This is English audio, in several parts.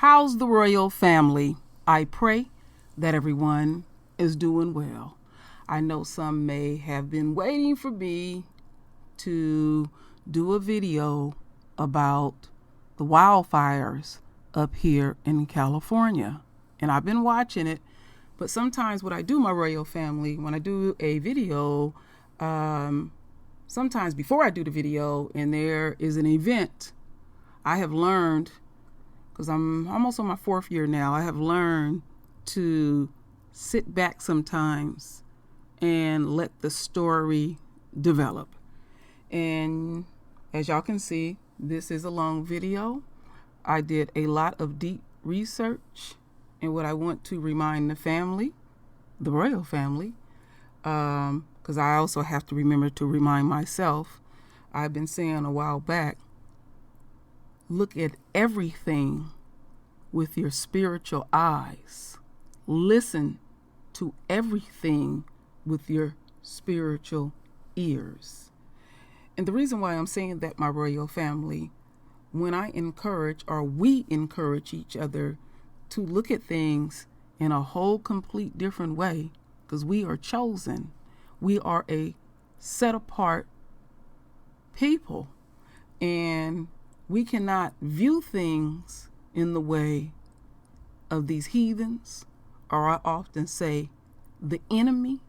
How's the royal family? I pray that everyone is doing well. I know some may have been waiting for me to do a video about the wildfires up here in California. And I've been watching it, but sometimes what I do, my royal family, when I do a video, sometimes before I do the video and there is an event, I have learned, because I'm almost on my 4th year now, I have learned to sit back sometimes and let the story develop. And as y'all can see, this is a long video. I did a lot of deep research, and what I want to remind the family, the royal family, because I also have to remember to remind myself, I've been saying a while back, look at everything with your spiritual eyes. Listen to everything with your spiritual ears. And the reason why I'm saying that, my royal family, when I encourage, or we encourage each other to look at things in a whole complete different way, because we are chosen. We are a set apart people, and we cannot view things in the way of these heathens, or I often say the enemy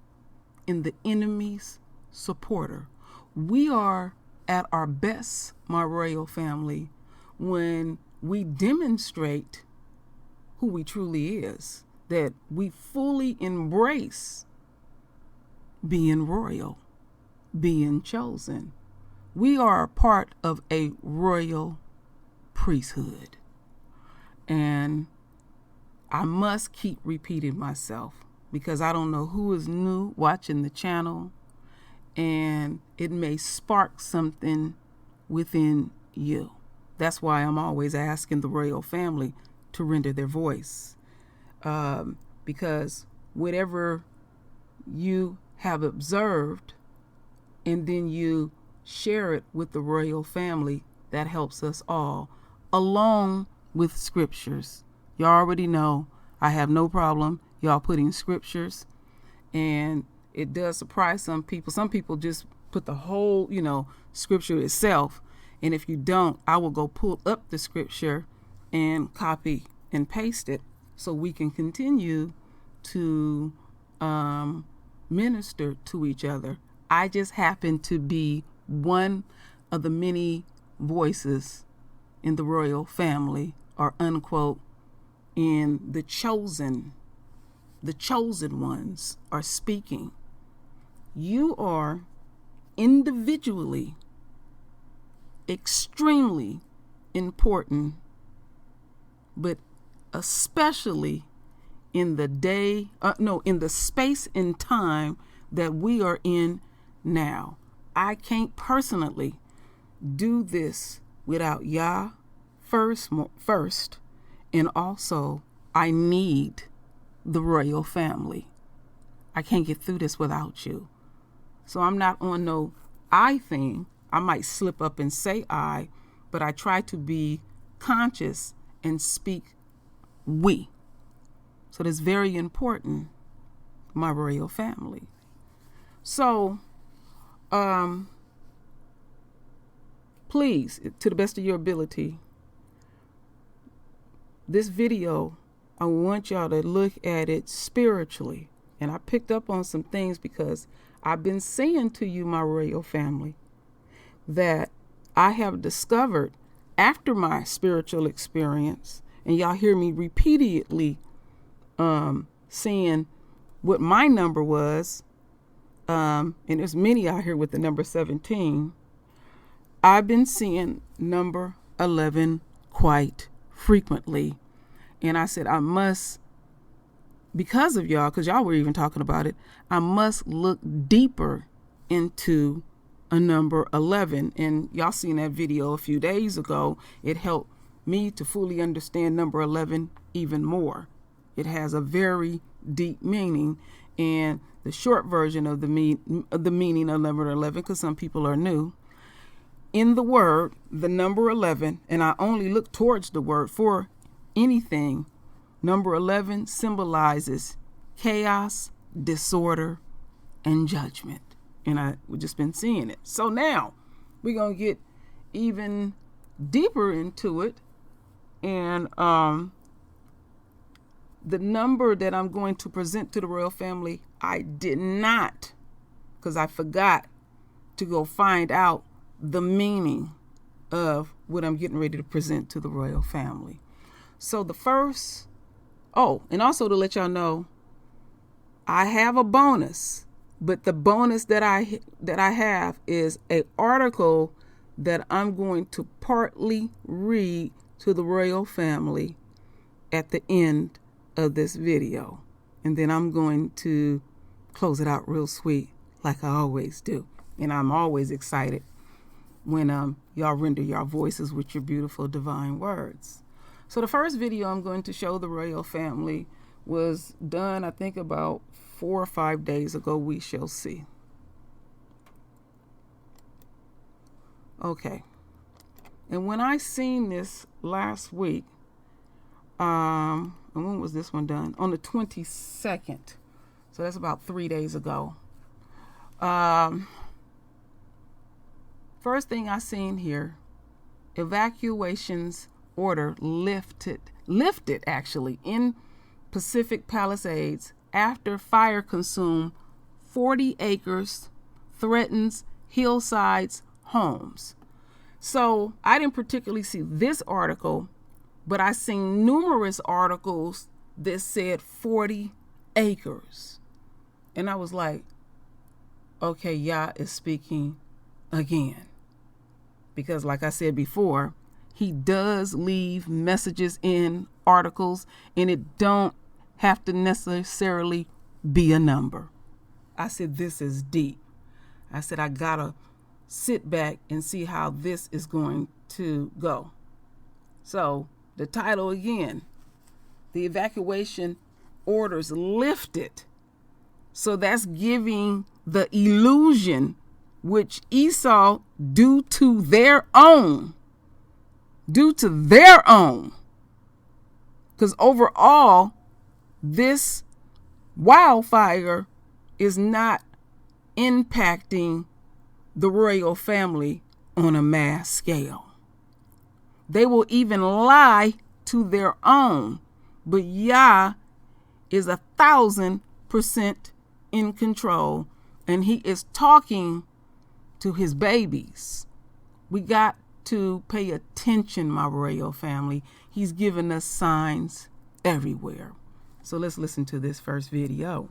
and the enemy's supporter. We are at our best, my royal family, when we demonstrate who we truly is, that we fully embrace being royal, being chosen. We are a part of a royal priesthood. And I must keep repeating myself, because I don't know who is new watching the channel, and it may spark something within you. That's why I'm always asking the royal family to render their voice, because whatever you have observed and then you share it with the royal family, that helps us all, along with scriptures. You already know I have no problem y'all putting scriptures, and it does surprise some people. Some people just put the whole, scripture itself, and if you don't, I will go pull up the scripture and copy and paste it so we can continue to minister to each other. I just happen to be one of the many voices in the royal family, or unquote, in the chosen ones are speaking. You are individually extremely important, but especially in the space and time that we are in now. I can't personally do this without Yah first, and also I need the royal family. I can't get through this without you. So I'm not on no I thing. I might slip up and say I, but I try to be conscious and speak we. So that's very important, my royal family. So, please, to the best of your ability, this video, I want y'all to look at it spiritually. And I picked up on some things, because I've been saying to you, my royal family, that I have discovered after my spiritual experience, and y'all hear me repeatedly saying what my number was, and there's many out here with the number 17. I've been seeing number 11 quite frequently, and I said I must, because of y'all, because y'all were even talking about it, I must look deeper into a number 11. And y'all seen that video a few days ago. It helped me to fully understand number 11 even more. It has a very deep meaning, and the short version of the meaning of number 11, because some people are new, in the word, the number 11, and I only look towards the word for anything, number 11 symbolizes chaos, disorder, and judgment. And we've just been seeing it. So now we're going to get even deeper into it. And the number that I'm going to present to the royal family, I did not, because I forgot to go find out the meaning of what I'm getting ready to present to the royal family. So the first, and also to let y'all know, I have a bonus, but the bonus that I have is an article that I'm going to partly read to the royal family at the end of this video. And then I'm going to close it out real sweet like I always do. And I'm always excited when y'all render your voices with your beautiful divine words. So the first video I'm going to show the royal family was done, I think, about 4 or 5 days ago. We shall see. Okay. And when I seen this last week, and when was this one done? On the 22nd. So that's about 3 days ago. First thing I seen here, evacuations order lifted actually in Pacific Palisades after fire consumed 40 acres, threatens hillsides, homes. So I didn't particularly see this article, but I seen numerous articles that said 40 acres. And I was like, okay, Yah is speaking again. Because like I said before, he does leave messages in articles, and it don't have to necessarily be a number. I said, this is deep. I said, I gotta sit back and see how this is going to go. So the title again, the evacuation orders lifted. So that's giving the illusion which Esau due to their own. Because overall, this wildfire is not impacting the royal family on a mass scale. They will even lie to their own, but Yah is 1,000% in control, and he is talking to his babies. We got to pay attention, my royal family. He's giving us signs everywhere. So let's listen to this first video.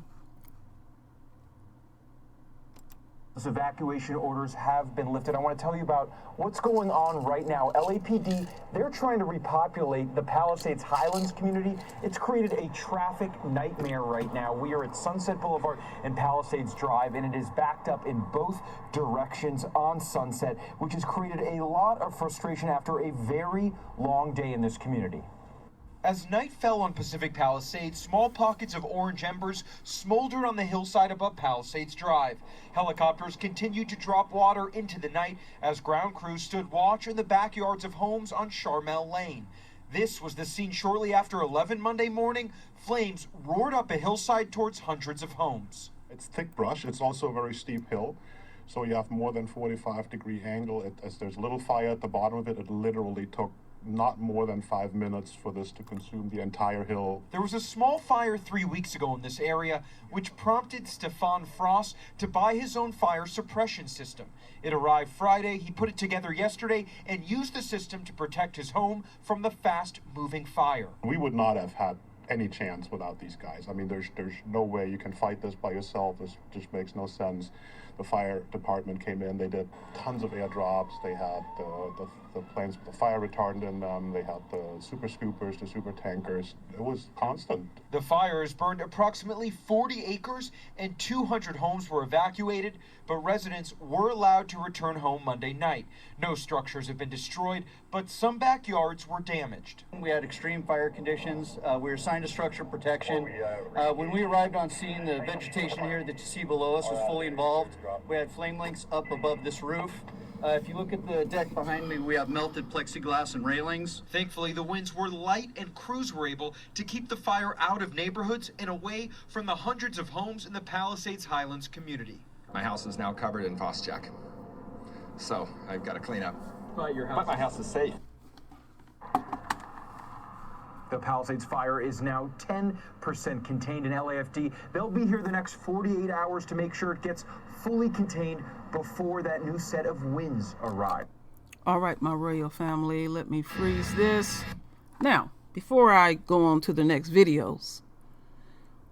Evacuation orders have been lifted. I want to tell you about what's going on right now. LAPD, they're trying to repopulate the Palisades Highlands community. It's created a traffic nightmare right now. We are at Sunset Boulevard and Palisades Drive, and it is backed up in both directions on Sunset, which has created a lot of frustration after a very long day in this community. As night fell on Pacific Palisades, small pockets of orange embers smoldered on the hillside above Palisades Drive. Helicopters continued to drop water into the night as ground crews stood watch in the backyards of homes on Charmel Lane. This was the scene shortly after 11 Monday morning. Flames roared up a hillside towards hundreds of homes. It's thick brush. It's also a very steep hill. So you have more than 45-degree angle. As there's little fire at the bottom of it, it literally took not more than 5 minutes for this to consume the entire hill. There was a small fire 3 weeks ago in this area, which prompted Stefan Frost to buy his own fire suppression system. It arrived Friday. He put it together yesterday and used the system to protect his home from the fast-moving fire. We would not have had any chance without these guys. I mean, there's no way you can fight this by yourself. This just makes no sense. The fire department came in. They did tons of airdrops. They had the planes with the fire retardant in them. They had the super scoopers, the super tankers. It was constant. The fires burned approximately 40 acres and 200 homes were evacuated, but residents were allowed to return home Monday night. No structures have been destroyed, but some backyards were damaged. We had extreme fire conditions. We were assigned to structure protection. When we arrived on scene, the vegetation here that you see below us was fully involved. We had flame links up above this roof. If you look at the deck behind me, we have melted plexiglass and railings. Thankfully, the winds were light and crews were able to keep the fire out of neighborhoods and away from the hundreds of homes in the Palisades Highlands community. My house is now covered in phosphatic, so I've got to clean up. But my house is safe. The Palisades fire is now 10% contained in LAFD. They'll be here the next 48 hours to make sure it gets fully contained before that new set of winds arrive. All right, my royal family, let me freeze this. Now, before I go on to the next videos,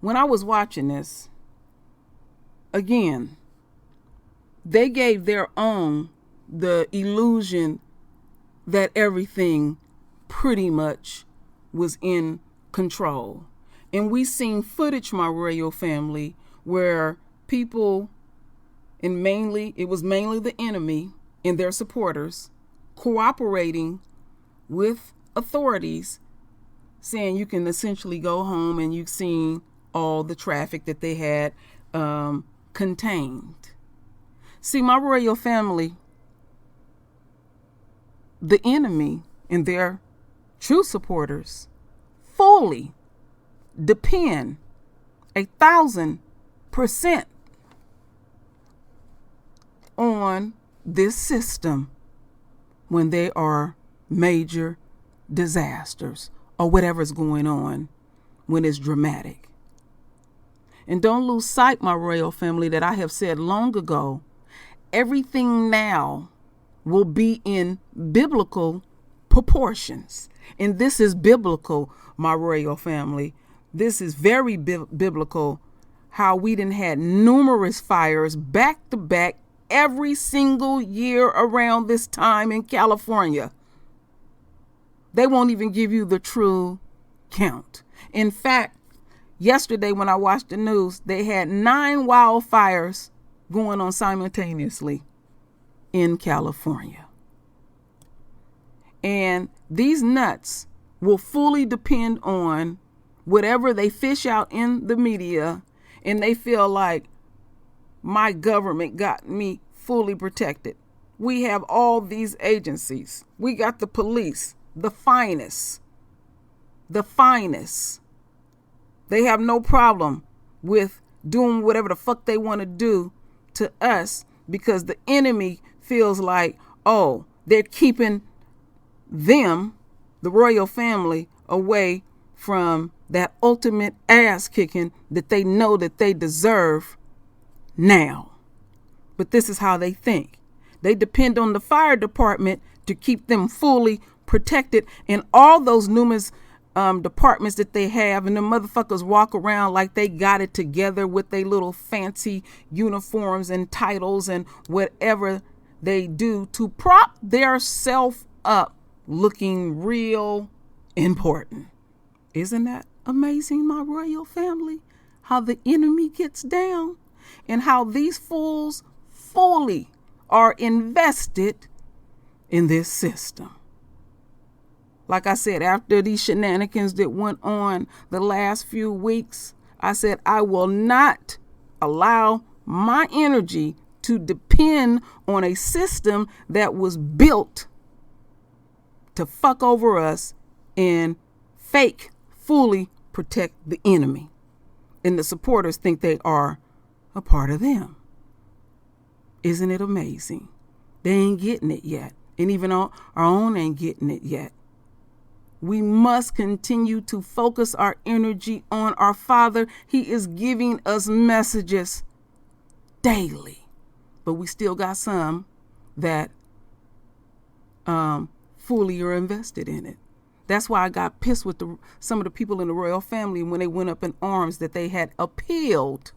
when I was watching this, again, they gave their own the illusion that everything pretty much was in control. And we seen footage, my royal family, where people, and it was mainly the enemy and their supporters, cooperating with authorities, saying you can essentially go home, and you've seen all the traffic that they had contained. See, my royal family, the enemy and their true supporters fully depend 1,000% on this system when there are major disasters or whatever's going on when it's dramatic. And don't lose sight, my royal family, that I have said long ago, everything now will be in biblical proportions. And this is biblical, my royal family. This is very biblical, how we done had numerous fires back to back every single year around this time in California. They won't even give you the true count. In fact, yesterday when I watched the news, they had 9 wildfires going on simultaneously in California. And these nuts will fully depend on whatever they fish out in the media, and they feel like my government got me fully protected. We have all these agencies. We got the police, the finest. They have no problem with doing whatever the fuck they want to do to us, because the enemy feels like, oh, they're keeping them, the royal family, away from that ultimate ass kicking that they know that they deserve now. But this is how they think. They depend on the fire department to keep them fully protected, and all those numerous departments that they have, and the motherfuckers walk around like they got it together with their little fancy uniforms and titles and whatever they do to prop their self up looking real important. Isn't that amazing, my royal family? How the enemy gets down, and how these fools fully are invested in this system. Like I said, after these shenanigans that went on the last few weeks, I said I will not allow my energy to depend on a system that was built to fuck over us and fake fully protect the enemy. And the supporters think they are a part of them. Isn't it amazing? They ain't getting it yet. And even our own ain't getting it yet. We must continue to focus our energy on our Father. He is giving us messages daily. But we still got some that fully are invested in it. That's why I got pissed with some of the people in the royal family when they went up in arms that they had filed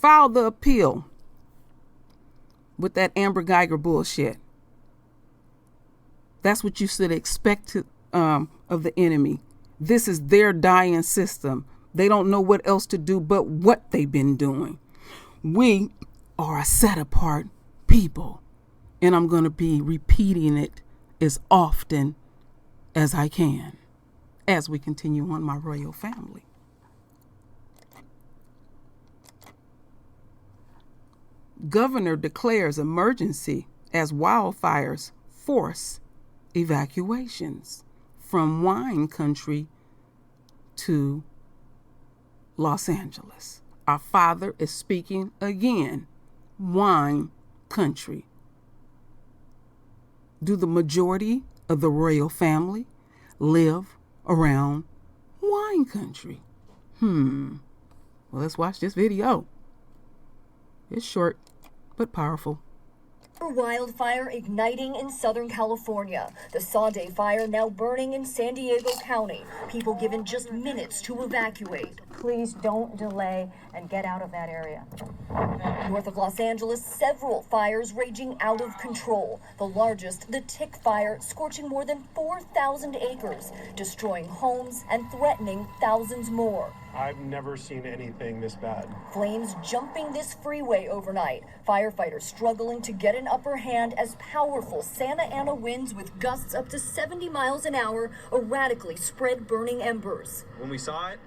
the appeal with that Amber Geiger bullshit. That's what you should expect of the enemy. This is their dying system. They don't know what else to do but what they've been doing. We are a set apart people. And I'm going to be repeating it as often as I can as we continue on, my royal family. Governor declares emergency as wildfires force evacuations from wine country to Los Angeles. Our father is speaking again. Wine country. Do the majority of the royal family live around wine country? Well, let's watch this video. It's short, but powerful. Wildfire igniting in Southern California. The Sade fire now burning in San Diego County. People given just minutes to evacuate. Please don't delay and get out of that area. North of Los Angeles, several fires raging out of control. The largest, the Tick Fire, scorching more than 4,000 acres, destroying homes and threatening thousands more. I've never seen anything this bad. Flames jumping this freeway overnight. Firefighters struggling to get an upper hand as powerful Santa Ana winds with gusts up to 70 miles an hour erratically spread burning embers. When we saw it,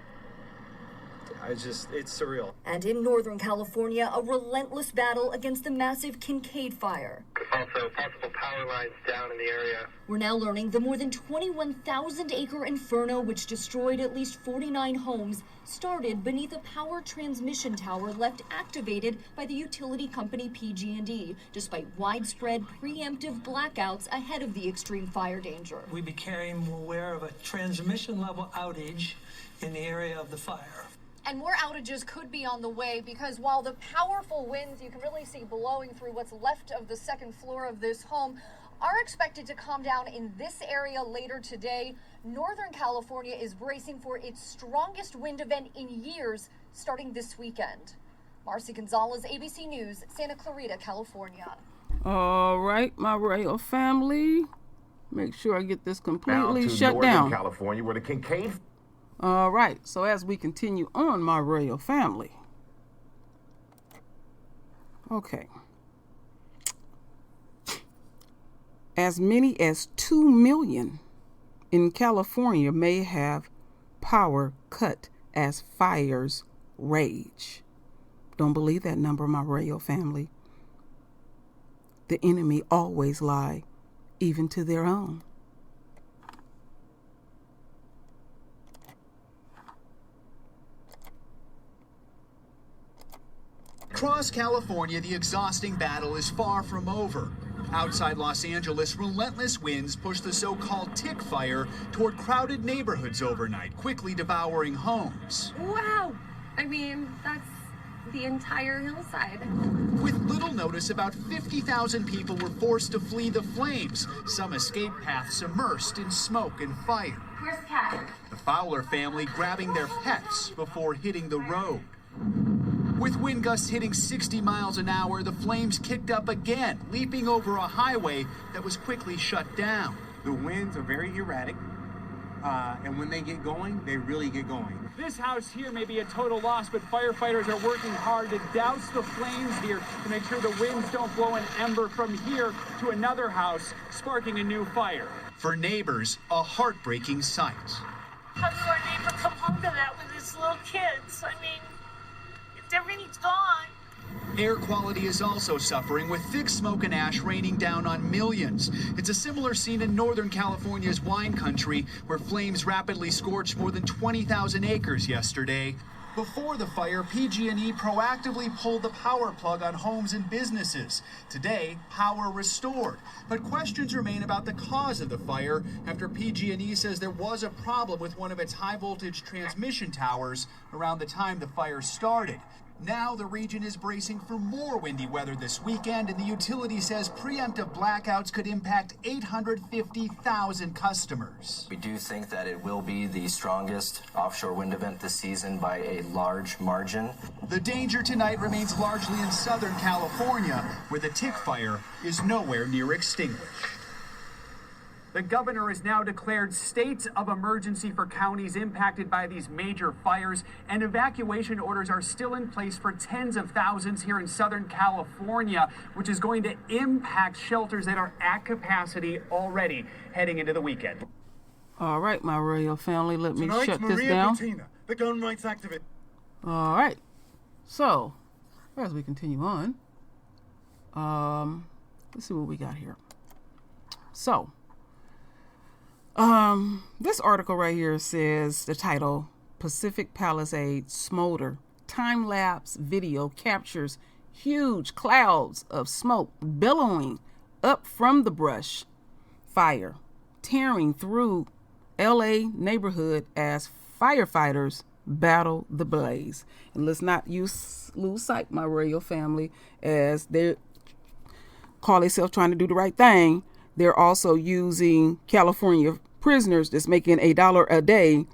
it's surreal. And in Northern California, a relentless battle against the massive Kincaid fire. Also, possible power lines down in the area. We're now learning the more than 21,000-acre inferno, which destroyed at least 49 homes, started beneath a power transmission tower left activated by the utility company PG&E, despite widespread preemptive blackouts ahead of the extreme fire danger. We became aware of a transmission level outage in the area of the fire. And more outages could be on the way because while the powerful winds you can really see blowing through what's left of the second floor of this home are expected to calm down in this area later today, Northern California is bracing for its strongest wind event in years starting this weekend. Marcy Gonzalez, ABC News, Santa Clarita, California. All right, my royal family. Make sure I get this completely shut Northern down. California, where the Kincaid. All right, so as we continue on, my royal family. Okay. As many as 2 million in California may have power cut as fires rage. Don't believe that number, my royal family. The enemy always lie, even to their own. Across California, the exhausting battle is far from over. Outside Los Angeles, relentless winds push the so-called Tick Fire toward crowded neighborhoods overnight, quickly devouring homes. Wow! I mean, that's the entire hillside. With little notice, about 50,000 people were forced to flee the flames, some escape paths immersed in smoke and fire. Where's Cat? The Fowler family grabbing their pets before hitting the road. With wind gusts hitting 60 miles an hour, the flames kicked up again, leaping over a highway that was quickly shut down. The winds are very erratic, and when they get going, they really get going. This house here may be a total loss, but firefighters are working hard to douse the flames here to make sure the winds don't blow an ember from here to another house, sparking a new fire. For neighbors, a heartbreaking sight. How do our neighbor come home to that with his little kids? I mean, everything's gone. Air quality is also suffering, with thick smoke and ash raining down on millions. It's a similar scene in Northern California's wine country, where flames rapidly scorched more than 20,000 acres yesterday. Before the fire, PG&E proactively pulled the power plug on homes and businesses. Today, power restored. But questions remain about the cause of the fire after PG&E says there was a problem with one of its high-voltage transmission towers around the time the fire started. Now the region is bracing for more windy weather this weekend, and the utility says preemptive blackouts could impact 850,000 customers. We do think that it will be the strongest offshore wind event this season by a large margin. The danger tonight remains largely in Southern California, where the Tick Fire is nowhere near extinguished. The governor has now declared states of emergency for counties impacted by these major fires, and evacuation orders are still in place for tens of thousands here in Southern California, which is going to impact shelters that are at capacity already heading into the weekend. All right, my royal family, let me shut this down. Bettina, the gun rights activist. All right, so as we continue on, Let's see what we got here. So, this article right here says the title, Pacific Palisades Smolder Time-lapse video captures huge clouds of smoke billowing up from the brush fire, tearing through LA neighborhood as firefighters battle the blaze. And let's not lose sight, my royal family, as they call themselves trying to do the right thing. They're also using California prisoners that's making $1 a day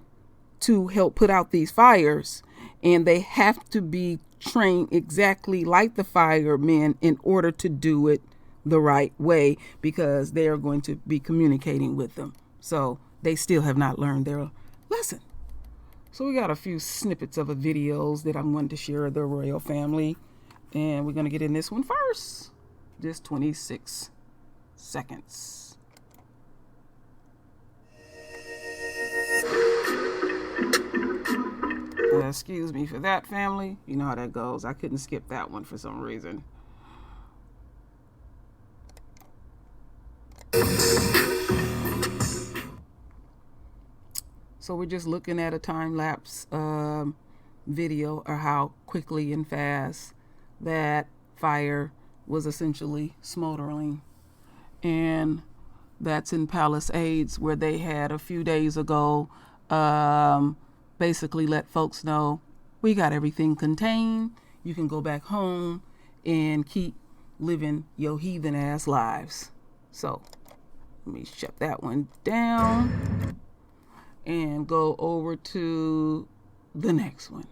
to help put out these fires. And they have to be trained exactly like the firemen in order to do it the right way, because they are going to be communicating with them. So they still have not learned their lesson. So we got a few snippets of videos that I'm going to share with the royal family. And we're going to get in this one first. Just 26 seconds. Excuse me for that, family. You know how that goes. I couldn't skip that one for some reason. So we're just looking at a time-lapse video of how quickly and fast that fire was essentially smoldering. And that's in Palisades, where they had a few days ago basically let folks know, we got everything contained. You can go back home and keep living your heathen ass lives. So let me shut that one down and go over to the next one.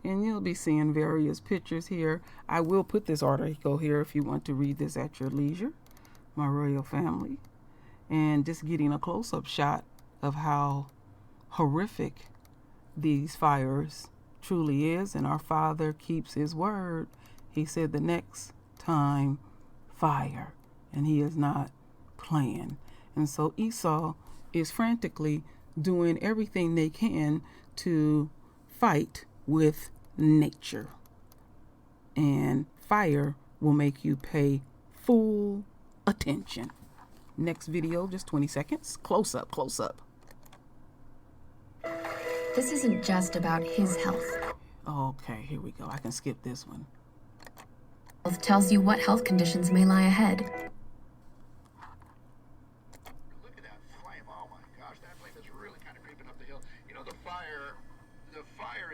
And you'll be seeing various pictures here. I will put this article here if you want to read this at your leisure, my royal family. And just getting a close-up shot of how horrific these fires truly is. And our Father keeps his word. He said the next time, fire. And he is not playing. And so Esau is frantically doing everything they can to fight with nature. And fire will make you pay full attention. Next video, just 20 seconds. Close up, close up. This isn't just about his health. Okay, here we go. I can skip this one. Health tells you what health conditions may lie ahead. Look at that flame. Oh my gosh, that flame is really kind of creeping up the hill. You know, the fire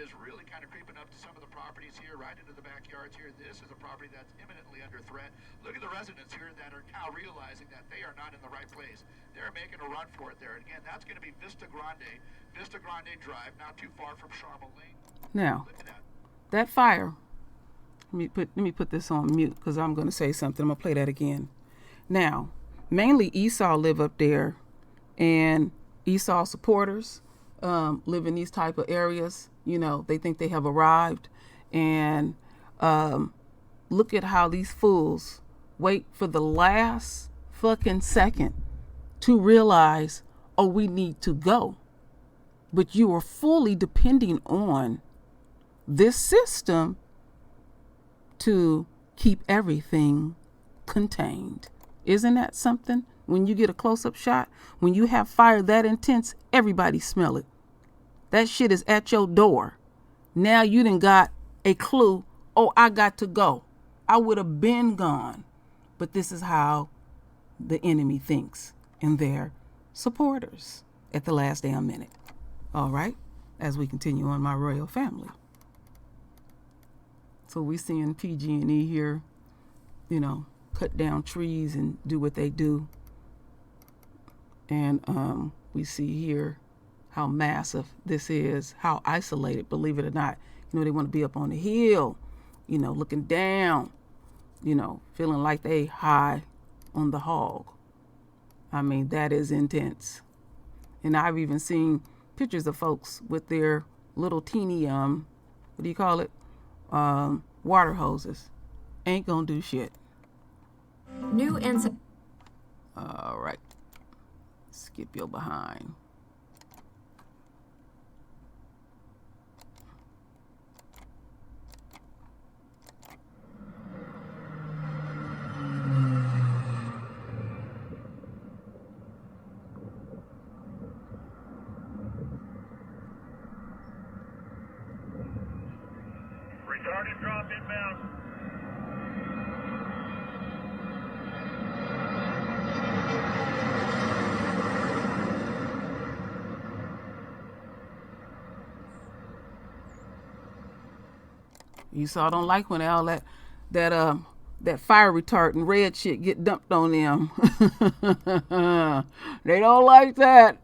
is really kind of creeping up to some of the properties here, right into the backyards here. This is a property that's imminently under threat. Look at the residents here that are now realizing that they are not in the right place. They're making a run for it there. And again, that's going to be Vista Grande Drive, not too far from Charmel Lane. Now, that fire, let me put this on mute because I'm going to say something. I'm going to play that again. Now, mainly Esau live up there, and Esau supporters live in these type of areas. You know, they think they have arrived, and look at how these fools wait for the last fucking second to realize, oh, we need to go. But you are fully depending on this system to keep everything contained. Isn't that something? When you get a close-up shot, when you have fire that intense, everybody smell it. That shit is at your door. Now you done got a clue, oh, I got to go. I would have been gone. But this is how the enemy thinks and their supporters at the last damn minute. All right, as we continue on, my royal family. So we seeing PG&E here, you know, cut down trees and do what they do. And we see here how massive this is, how isolated, believe it or not. You know, they want to be up on the hill, you know, looking down, you know, feeling like they high on the hog. I mean, that is intense. And I've even seen pictures of folks with their little teeny, what do you call it? Water hoses. Ain't gonna do shit. New and all right. Skip your behind. Starting drop inbound. You saw I don't like when all that fire retardant red shit get dumped on them. They don't like that.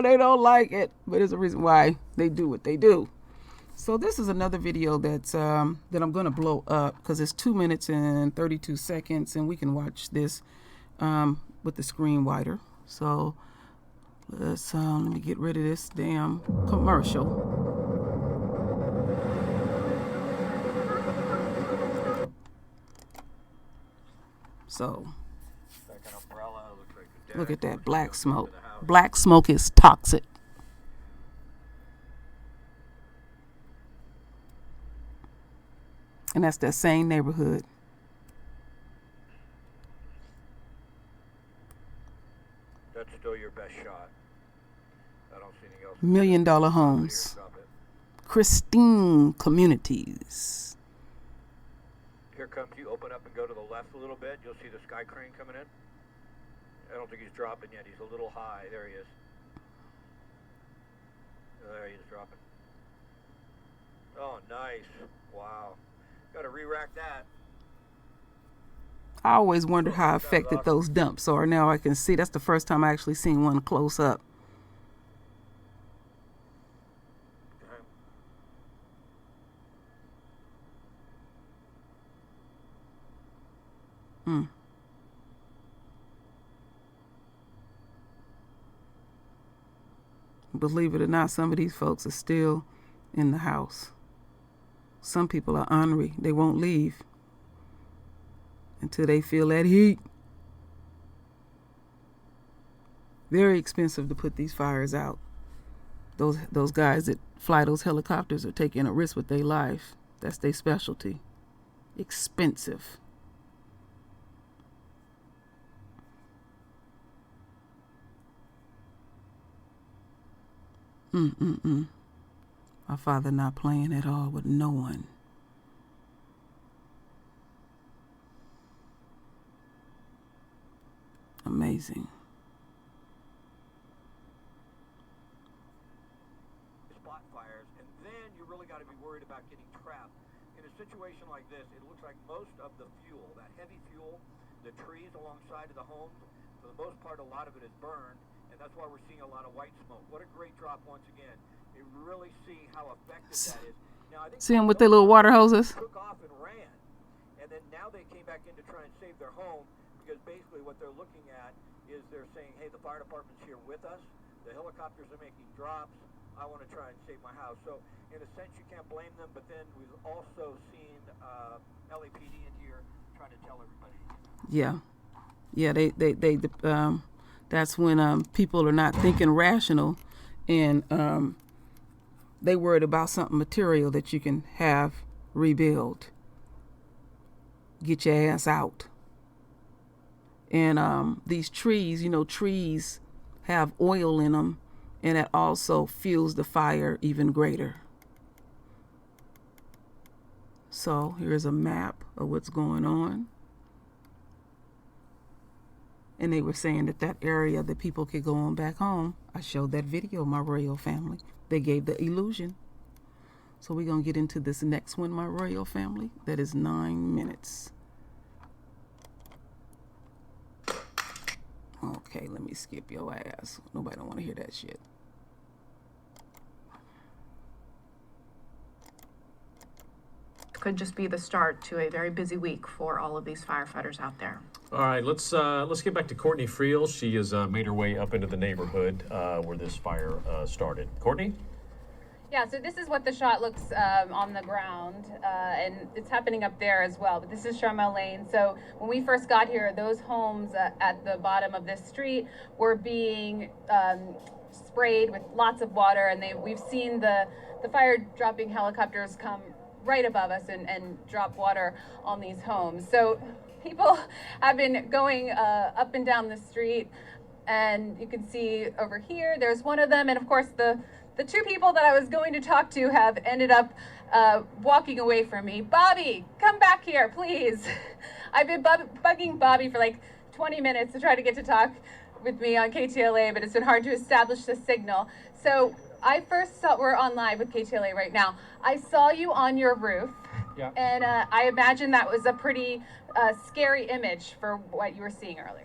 They don't like it. But there's a reason why they do what they do. So this is another video that's that I'm gonna blow up because it's 2 minutes and 32 seconds, and we can watch this with the screen wider. So let's let me get rid of this damn commercial. So, look at that black smoke. Black smoke is toxic. And that's that same neighborhood. That's still your best shot. I don't see anything else. $1 million homes. Pristine communities. Here comes, you open up and go to the left a little bit. You'll see the sky crane coming in. I don't think he's dropping yet. He's a little high. There he is. There he is dropping. Oh, nice. Wow. Got to re-rack that. I always wondered how effective those dumps are. Now I can see. That's the first time I actually seen one close up. Believe it or not, some of these folks are still in the house. Some people are ornery. They won't leave until they feel that heat. Very expensive to put these fires out. Those guys that fly those helicopters are taking a risk with their life. That's their specialty. Expensive. My father not playing at all with no one. Amazing. Spot fires, and then you really got to be worried about getting trapped. In a situation like this, it looks like most of the fuel, that heavy fuel, the trees alongside of the homes, for the most part, a lot of it is burned. And that's why we're seeing a lot of white smoke. What a great drop once again. You really see how effective that is. Now, I think see them with their little water hoses? Took off and ran. And then now they came back in to try and save their home because basically what they're looking at is they're saying, hey, the fire department's here with us. The helicopters are making drops. I want to try and save my house. So in a sense, you can't blame them. But then we've also seen LAPD in here trying to tell everybody. Yeah. Yeah, that's when people are not thinking rational, and they worried about something material that you can have rebuild. Get your ass out. And these trees, trees have oil in them, and that also fuels the fire even greater. So here's a map of what's going on. And they were saying that area that people could go on back home. I showed that video, my royal family. They gave the illusion. So we're going to get into this next one, my royal family. That is 9 minutes. Okay, let me skip your ass. Nobody don't want to hear that shit. Could just be the start to a very busy week for all of these firefighters out there. All right, let's get back to Courtney Friel. She has made her way up into the neighborhood where this fire started. Courtney? Yeah, so this is what the shot looks on the ground, and it's happening up there as well. But this is Charmel Lane. So when we first got here, those homes at the bottom of this street were being sprayed with lots of water, and we've seen the fire dropping helicopters come right above us and drop water on these homes. So people have been going up and down the street And you can see over here, there's one of them. And of course, the two people that I was going to talk to have ended up walking away from me. Bobby, come back here, please. I've been bugging Bobby for like 20 minutes to try to get to talk with me on KTLA, but it's been hard to establish the signal. So I first saw, we're on live with KTLA right now. I saw you on your roof. Yeah. And I imagine that was a pretty scary image for what you were seeing earlier.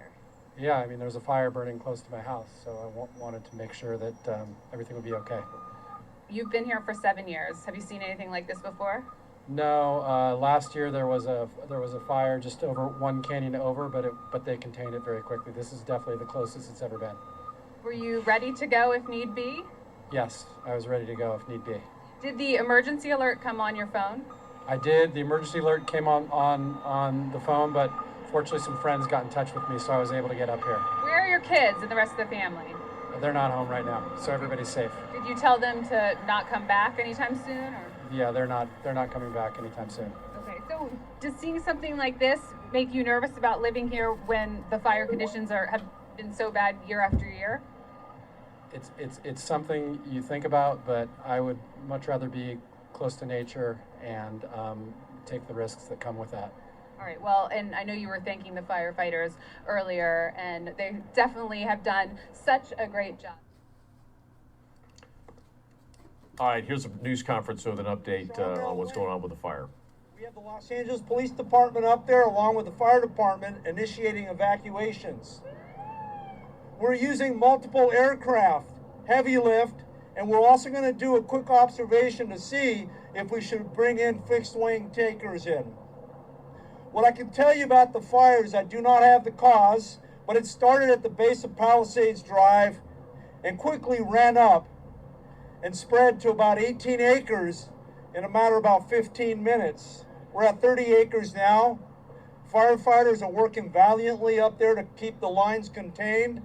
Yeah, I mean, there was a fire burning close to my house, so I wanted to make sure that everything would be okay. You've been here for 7 years. Have you seen anything like this before? No, last year there was a fire just over one canyon over, but they contained it very quickly. This is definitely the closest it's ever been. Were you ready to go if need be? Yes, I was ready to go if need be. Did the emergency alert come on your phone? I did. The emergency alert came on the phone, but fortunately some friends got in touch with me, so I was able to get up here. Where are your kids and the rest of the family? They're not home right now, so everybody's safe. Did you tell them to not come back anytime soon? Or? Yeah, they're not coming back anytime soon. Okay, so does seeing something like this make you nervous about living here when the fire conditions have been so bad year after year? It's something you think about, but I would much rather be close to nature and take the risks that come with that. All right, well, and I know you were thanking the firefighters earlier, and they definitely have done such a great job. All right, here's a news conference with an update on what's going on with the fire. We have the Los Angeles Police Department up there along with the fire department initiating evacuations. We're using multiple aircraft, heavy lift, and we're also going to do a quick observation to see if we should bring in fixed wing takers in. What I can tell you about the fires, I do not have the cause, but it started at the base of Palisades Drive and quickly ran up and spread to about 18 acres in a matter of about 15 minutes. We're at 30 acres now. Firefighters are working valiantly up there to keep the lines contained.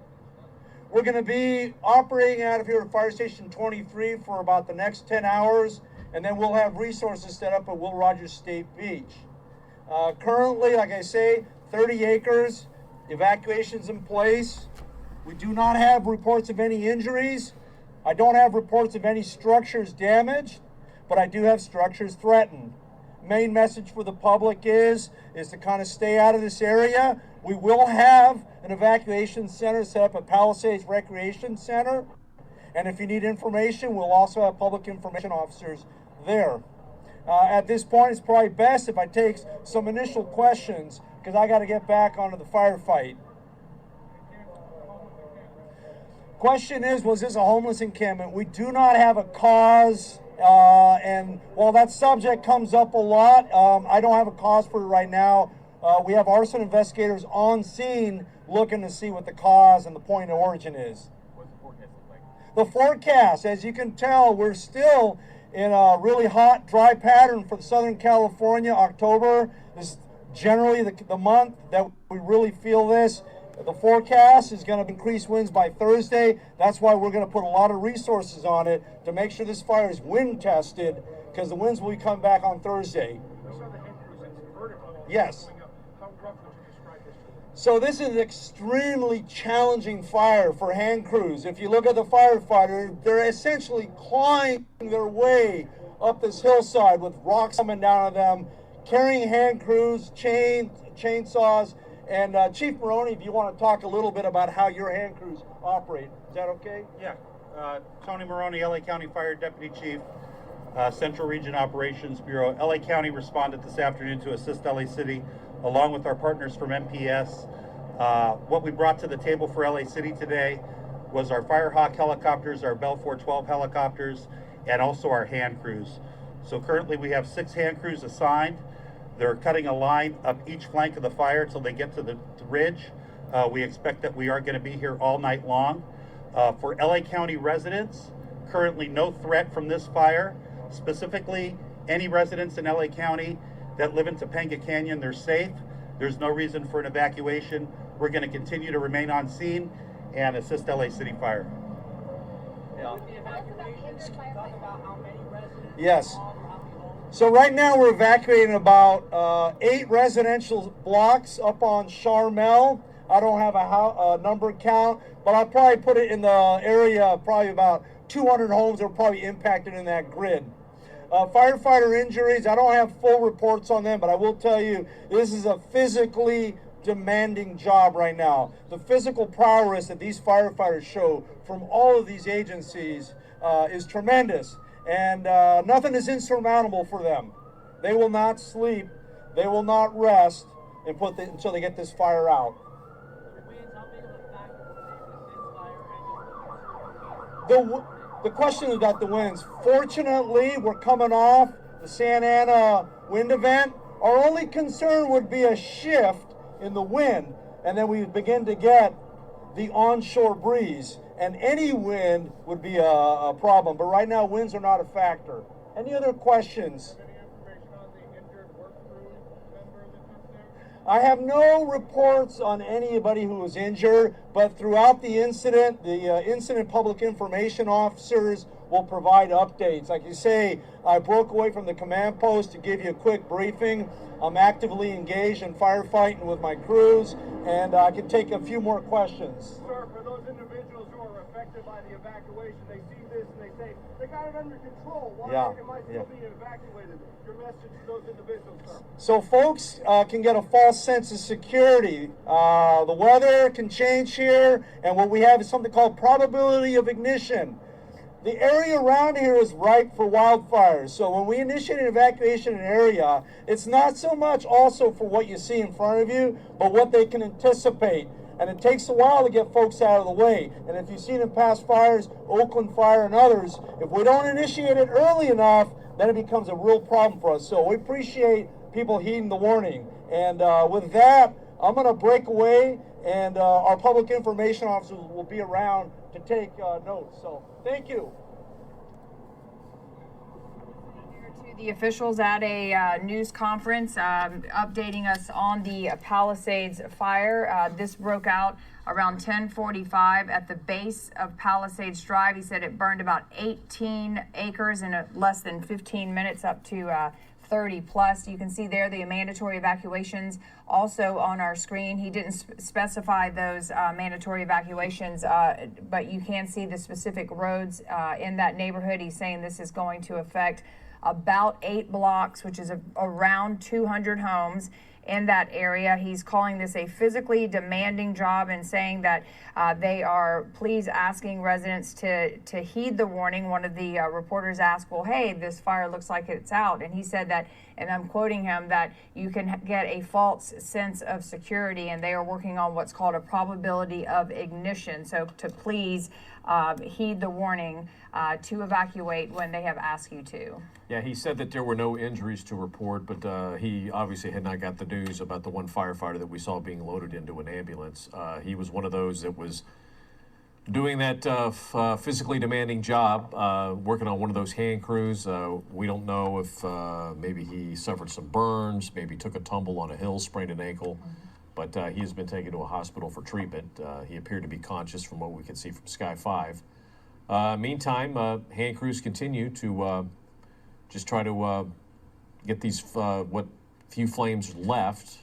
We're going to be operating out of here at Fire Station 23 for about the next 10 hours, and then we'll have resources set up at Will Rogers State Beach. Currently, like I say, 30 acres, evacuations in place. We do not have reports of any injuries. I don't have reports of any structures damaged, but I do have structures threatened. Main message for the public is to kind of stay out of this area. We will have an evacuation center set up at Palisades Recreation Center. And if you need information, we'll also have public information officers there. At this point, it's probably best if I take some initial questions because I got to get back onto the firefight. Question is, was this a homeless encampment? We do not have a cause, and while that subject comes up a lot, I don't have a cause for it right now. We have arson investigators on scene looking to see what the cause and the point of origin is. What's the forecast look like? The forecast, as you can tell, we're still in a really hot, dry pattern for Southern California. October is generally the month that we really feel this. The forecast is going to increase winds by Thursday. That's why we're going to put a lot of resources on it to make sure this fire is wind tested, because the winds will be coming back on Thursday. Yes. So this is an extremely challenging fire for hand crews. If you look at the firefighters, they're essentially clawing their way up this hillside with rocks coming down on them, carrying hand crews, chainsaws. And Chief Maroney, if you want to talk a little bit about how your hand crews operate, is that okay? Yeah. Tony Maroney, LA County Fire Deputy Chief, Central Region Operations Bureau. LA County responded this afternoon to assist LA City along with our partners from MPS. What we brought to the table for LA City today was our Firehawk helicopters, our Bell 412 helicopters, and also our hand crews. So currently we have 6 hand crews assigned. They're cutting a line up each flank of the fire until they get to the ridge. We expect that we are going to be here all night long. For LA County residents, currently no threat from this fire. Specifically, any residents in LA County that live in Topanga Canyon, they're safe. There's no reason for an evacuation. We're going to continue to remain on scene and assist LA City Fire. Yes. So right now we're evacuating about 8 residential blocks up on Charmel. I don't have a number count, but I'll probably put it in the area of probably about 200 homes that are probably impacted in that grid. Firefighter injuries, I don't have full reports on them, but I will tell you this is a physically demanding job right now. The physical prowess that these firefighters show from all of these agencies is tremendous, and nothing is insurmountable for them. They will not sleep, they will not rest until they get this fire out. The question about the winds. Fortunately, we're coming off the Santa Ana wind event. Our only concern would be a shift in the wind, and then we begin to get the onshore breeze. And any wind would be a problem. But right now, winds are not a factor. Any other questions? I have no reports on anybody who was injured, but throughout the incident public information officers will provide updates. Like you say, I broke away from the command post to give you a quick briefing. I'm actively engaged in firefighting with my crews, and I can take a few more questions. Sir, for those individuals who are affected by the evacuation, they see this and they say, they got it under control. Why am I still being evacuated? Your message to those individuals, sir. So folks can get a false sense of security. The weather can change here, and what we have is something called probability of ignition. The area around here is ripe for wildfires. So when we initiate an evacuation in an area, it's not so much also for what you see in front of you, but what they can anticipate. And it takes a while to get folks out of the way. And if you've seen in past fires, Oakland Fire and others, if we don't initiate it early enough, then it becomes a real problem for us. So we appreciate people heeding the warning. And with that, I'm going to break away, and our public information officers will be around to take notes. So thank you. The officials at a news conference updating us on the Palisades fire. This broke out around 10:45 at the base of Palisades Drive. He said it burned about 18 acres in less than 15 minutes, up to 30 plus. You can see there the mandatory evacuations also on our screen. He didn't specify those mandatory evacuations, but you can see the specific roads in that neighborhood. He's saying this is going to affect about 8 blocks, which is around 200 homes in that area. He's calling this a physically demanding job and saying that they are asking residents to heed the warning. One of the reporters asked, well, hey, this fire looks like it's out. And he said that, and I'm quoting him, that you can get a false sense of security, and they are working on what's called a probability of ignition. So to please heed the warning to evacuate when they have asked you to. Yeah, he said that there were no injuries to report, but he obviously had not got the news about the one firefighter that we saw being loaded into an ambulance. He was one of those that was doing that physically demanding job, working on one of those hand crews. We don't know if maybe he suffered some burns, maybe took a tumble on a hill, sprained an ankle, but he has been taken to a hospital for treatment. He appeared to be conscious from what we could see from Sky 5. Meantime, hand crews continue to just try to get these what few flames left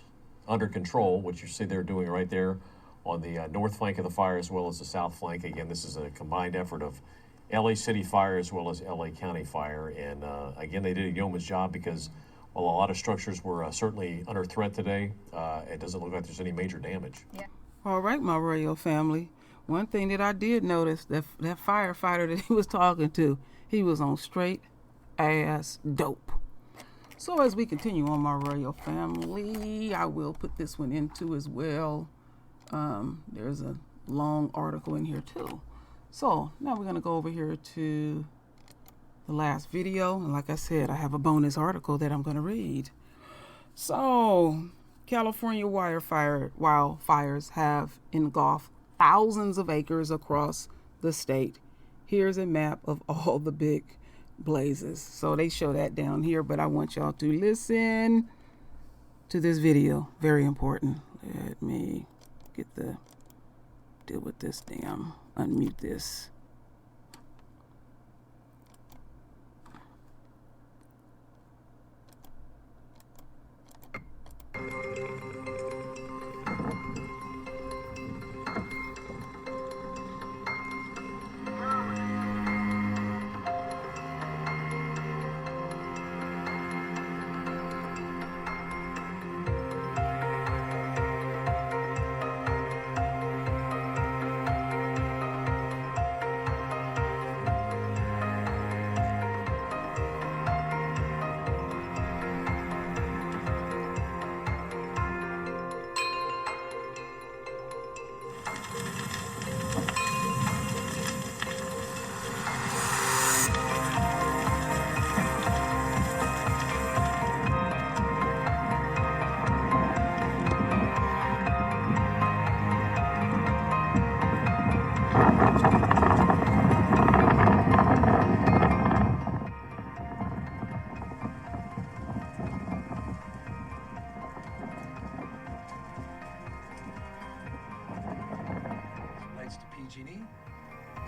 under control, which you see they're doing right there on the north flank of the fire as well as the south flank. Again, this is a combined effort of LA City Fire as well as LA County Fire. And again, they did a yeoman's job because while a lot of structures were certainly under threat today, it doesn't look like there's any major damage. Yeah. All right, my royal family. One thing that I did notice, that firefighter that he was talking to, he was on straight ass dope. So as we continue on, my royal family, I will put this one into as well. There's a long article in here too. So now we're going to go over here to the last video. And like I said, I have a bonus article that I'm going to read. So California wildfires have engulfed thousands of acres across the state. Here's a map of all the big blazes. So they show that down here, but I want y'all to listen to this video. Very important. Let me deal with this unmute this.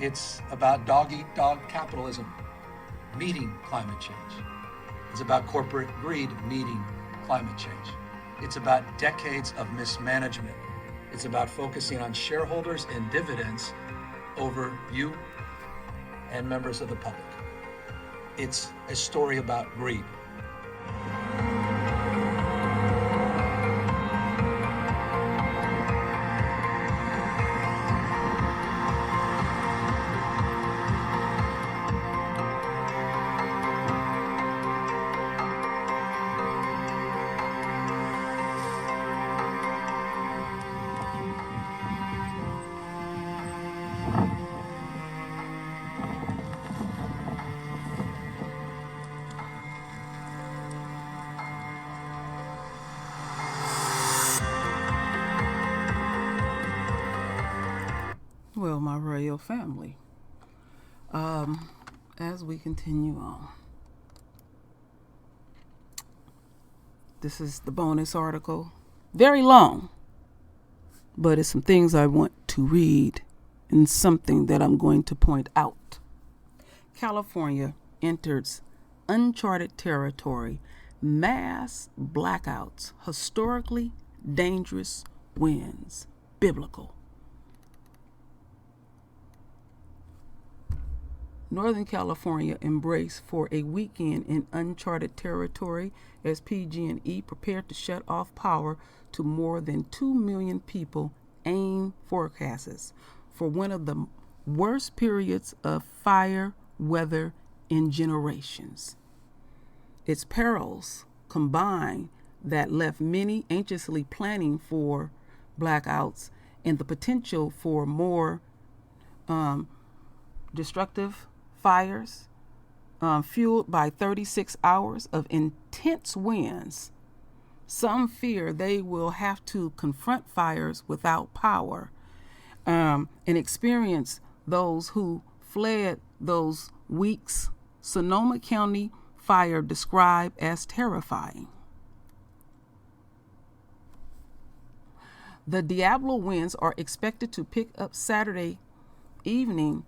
It's about dog-eat-dog capitalism meeting climate change. It's about corporate greed meeting climate change. It's about decades of mismanagement. It's about focusing on shareholders and dividends over you and members of the public. It's a story about greed. Well, my royal family, as we continue on, this is the bonus article. Very long, but it's some things I want to read and something that I'm going to point out. California enters uncharted territory, mass blackouts, historically dangerous winds, biblical. Northern California embraced for a weekend in uncharted territory as PG&E prepared to shut off power to more than 2 million people. AIM forecasts for one of the worst periods of fire weather in generations. Its perils combined that left many anxiously planning for blackouts and the potential for more destructive fires, fueled by 36 hours of intense winds. Some fear they will have to confront fires without power and experience those who fled those weeks. Sonoma County fire described as terrifying. The Diablo winds are expected to pick up Saturday evening,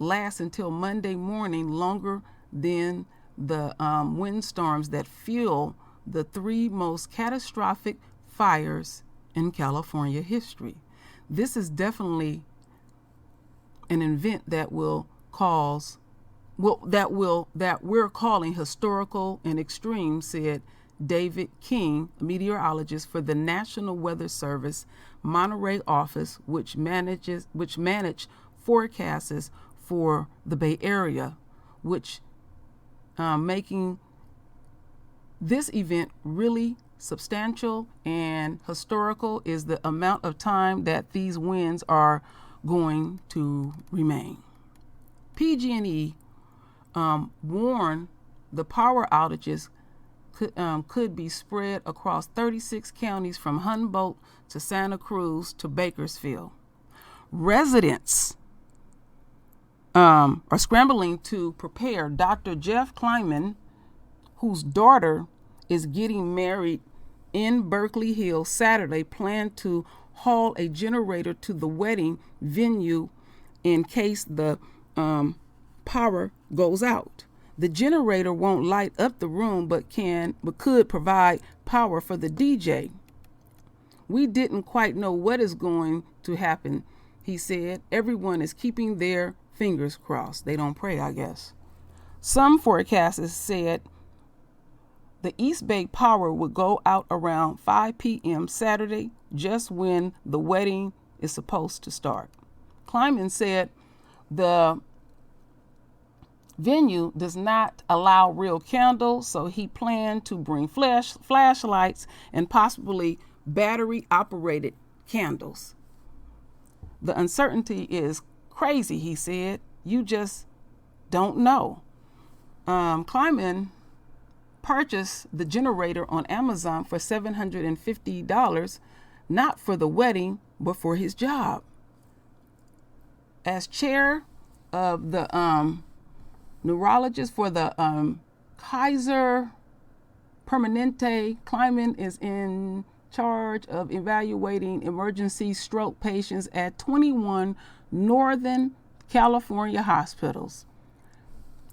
last until Monday morning, longer than the windstorms that fuel the 3 most catastrophic fires in California history. This is definitely an event that will cause, that we're calling historical and extreme, said David King, a meteorologist for the National Weather Service Monterey office, which manage forecasts for the Bay Area, which making this event really substantial and historical is the amount of time that these winds are going to remain. PG&E warned the power outages could be spread across 36 counties from Humboldt to Santa Cruz to Bakersfield. Residents are scrambling to prepare. Dr. Jeff Kleinman, whose daughter is getting married in Berkeley Hills Saturday, planned to haul a generator to the wedding venue in case the power goes out. The generator won't light up the room, but could provide power for the DJ. We didn't quite know what is going to happen, he said. Everyone is keeping their fingers crossed. They don't pray, I guess. Some forecasters said the East Bay power would go out around 5 p.m. Saturday, just when the wedding is supposed to start. Kleinman said the venue does not allow real candles, so he planned to bring flashlights and possibly battery-operated candles. The uncertainty is crazy, he said. You just don't know. Kleinman purchased the generator on Amazon for $750, not for the wedding, but for his job. As chair of the neurologist for the Kaiser Permanente, Kleinman is in charge of evaluating emergency stroke patients at 21 Northern California hospitals.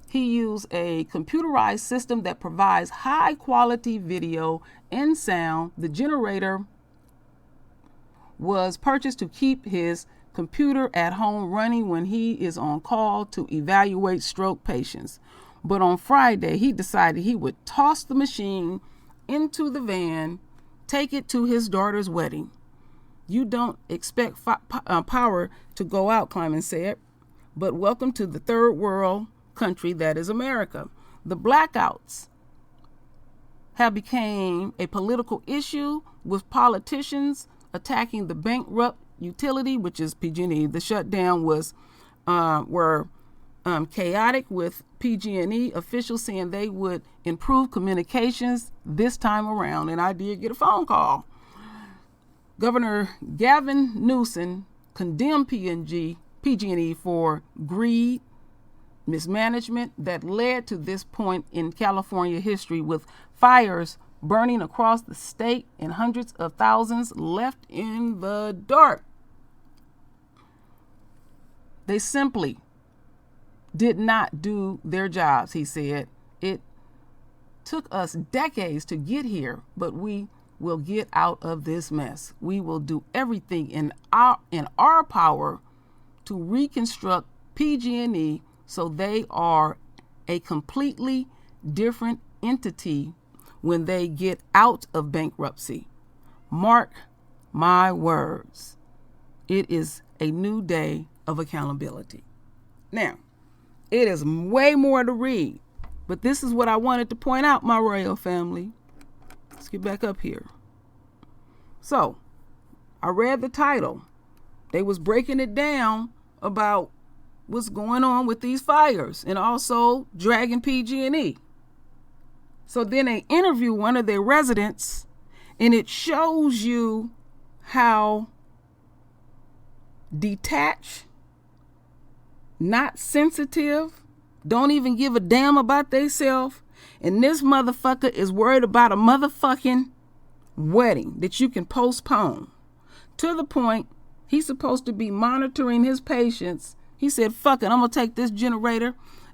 He used a computerized system that provides high quality video and sound. The generator was purchased to keep his computer at home running when he is on call to evaluate stroke patients. But on Friday, he decided he would toss the machine into the van, take it to his daughter's wedding. You don't expect power to go out, Kleiman said, but welcome to the third world country that is America. The blackouts have become a political issue, with politicians attacking the bankrupt utility, which is PG&E. The shutdown were chaotic, with PG&E officials saying they would improve communications this time around. And I did get a phone call. Governor Gavin Newsom condemned PG&E for greed, mismanagement that led to this point in California history, with fires burning across the state and hundreds of thousands left in the dark. They simply did not do their jobs, he said. It took us decades to get here, but we will get out of this mess. We will do everything in our power to reconstruct PG&E so they are a completely different entity when they get out of bankruptcy. Mark my words. It is a new day of accountability. Now, it is way more to read, but this is what I wanted to point out, my royal family. Let's get back up here. So, I read the title. They was breaking it down about what's going on with these fires and also dragging PG&E. So then they interview one of their residents, and it shows you how detached, not sensitive, don't even give a damn about theyself, and this motherfucker is worried about a motherfucking wedding that you can postpone. To the point, he's supposed to be monitoring his patients. He said, fuck it, I'm gonna take this generator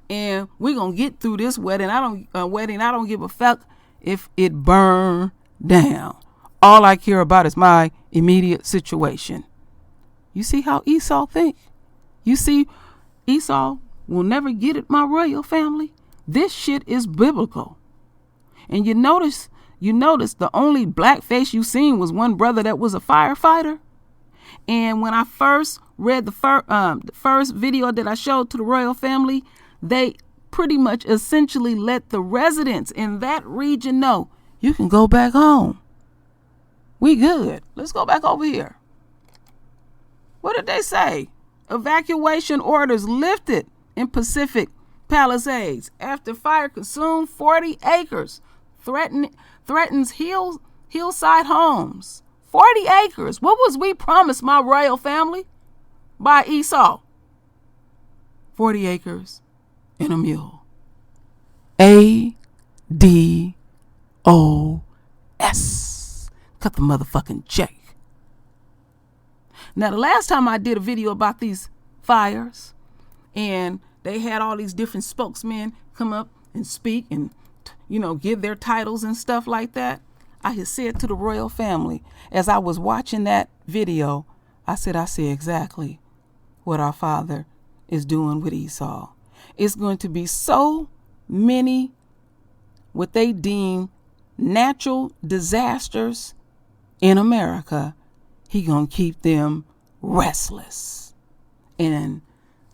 and we're gonna get through this wedding. I don't give a fuck if it burn down. All I care about is my immediate situation. You see how Esau think? You see, Esau will never get it, my royal family. This shit is biblical. And you notice the only black face you seen was one brother that was a firefighter. And when I first read the first video that I showed to the royal family, they pretty much essentially let the residents in that region know, you can go back home. We good. Let's go back over here. What did they say? Evacuation orders lifted in Pacific Palisades after fire consumed 40 acres, threatens hillside homes. 40 acres. What was we promised, my royal family? By Esau. 40 acres and a mule. ADOS. Cut the motherfucking check. Now, the last time I did a video about these fires, and they had all these different spokesmen come up and speak and, give their titles and stuff like that, I had said to the royal family, as I was watching that video, I said exactly what our father is doing with Esau. It's going to be so many what they deem natural disasters in America. He gonna keep them restless and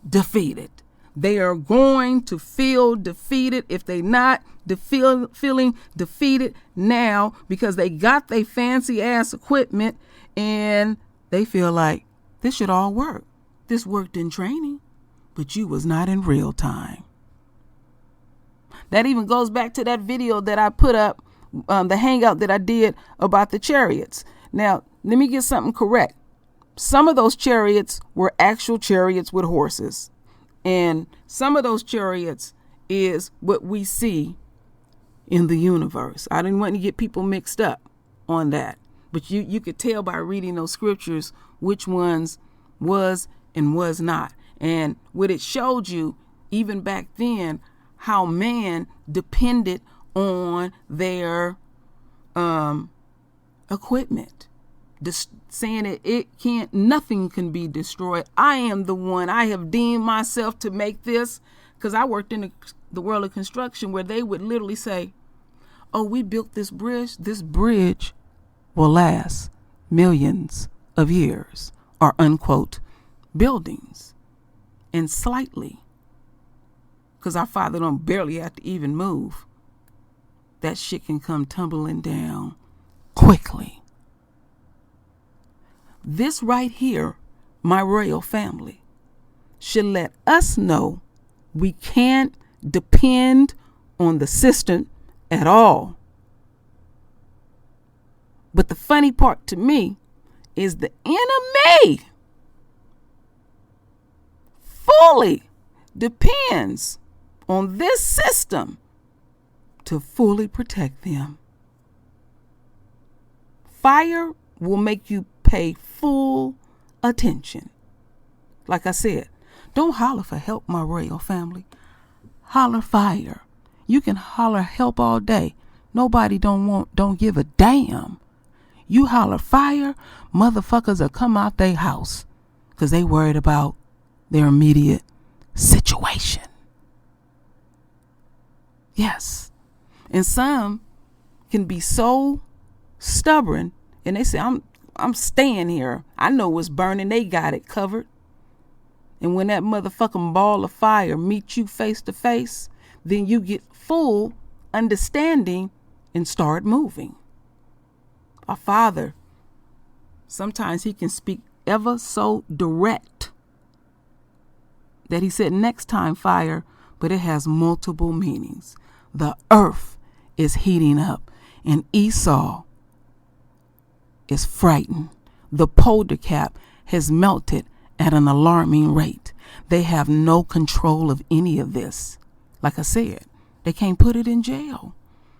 defeated. They are going to feel defeated if they not feeling defeated now, because they got their fancy ass equipment and they feel like this should all work. This worked in training, but you was not in real time. That even goes back to that video that I put up, the hangout that I did about the chariots. Now, let me get something correct. Some of those chariots were actual chariots with horses. And some of those chariots is what we see in the universe. I didn't want to get people mixed up on that. But you could tell by reading those scriptures which ones was and was not. And what it showed you, even back then, how man depended on their equipment. Saying nothing can be destroyed. I am the one. I have deemed myself to make this, because I worked in the world of construction where they would literally say, oh, we built this bridge. This bridge will last millions of years, or unquote buildings. And slightly, because our Father don't barely have to even move, that shit can come tumbling down quickly. This right here, my royal family, should let us know we can't depend on the system at all. But the funny part to me is the enemy fully depends on this system to fully protect them. Fire will make you pay full attention. Like I said, don't holler for help, my royal family. Holler fire. You can holler help all day. Nobody don't give a damn. You holler fire, motherfuckers will come out their house because they worried about their immediate situation. Yes. And some can be so stubborn and they say, I'm staying here. I know what's burning. They got it covered. And when that motherfucking ball of fire meets you face to face, then you get full understanding and start moving. Our Father, sometimes he can speak ever so direct that he said next time fire, but it has multiple meanings. The earth is heating up and Esau is frightened. The polar cap has melted at an alarming rate. They have no control of any of this. Like I said, they can't put it in jail.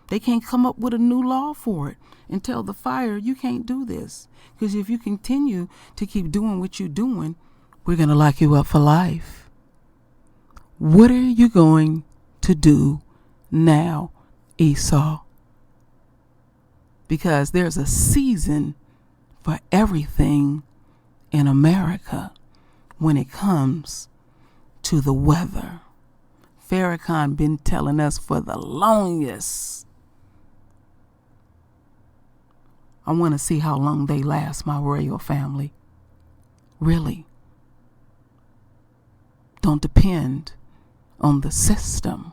They can't come up with a new law for it and tell the fire, you can't do this. Because if you continue to keep doing what you're doing, we're going to lock you up for life. What are you going to do now, Esau? Because there's a season for everything in America when it comes to the weather. Farrakhan been telling us for the longest. I want to see how long they last, my royal family. Really. Don't depend on the system.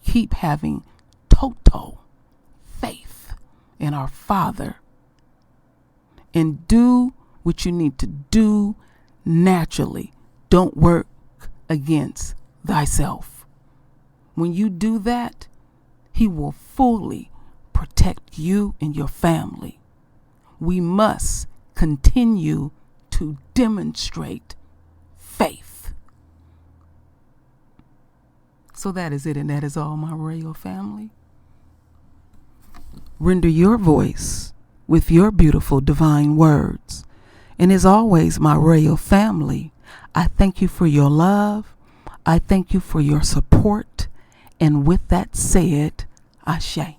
Keep having total faith in our Father. And do what you need to do naturally. Don't work against thyself. When you do that, he will fully protect you and your family. We must continue to demonstrate faith. So that is it, and that is all, my royal family. Render your voice with your beautiful divine words. And as always, my royal family, I thank you for your love. I thank you for your support. And with that said, Ashe.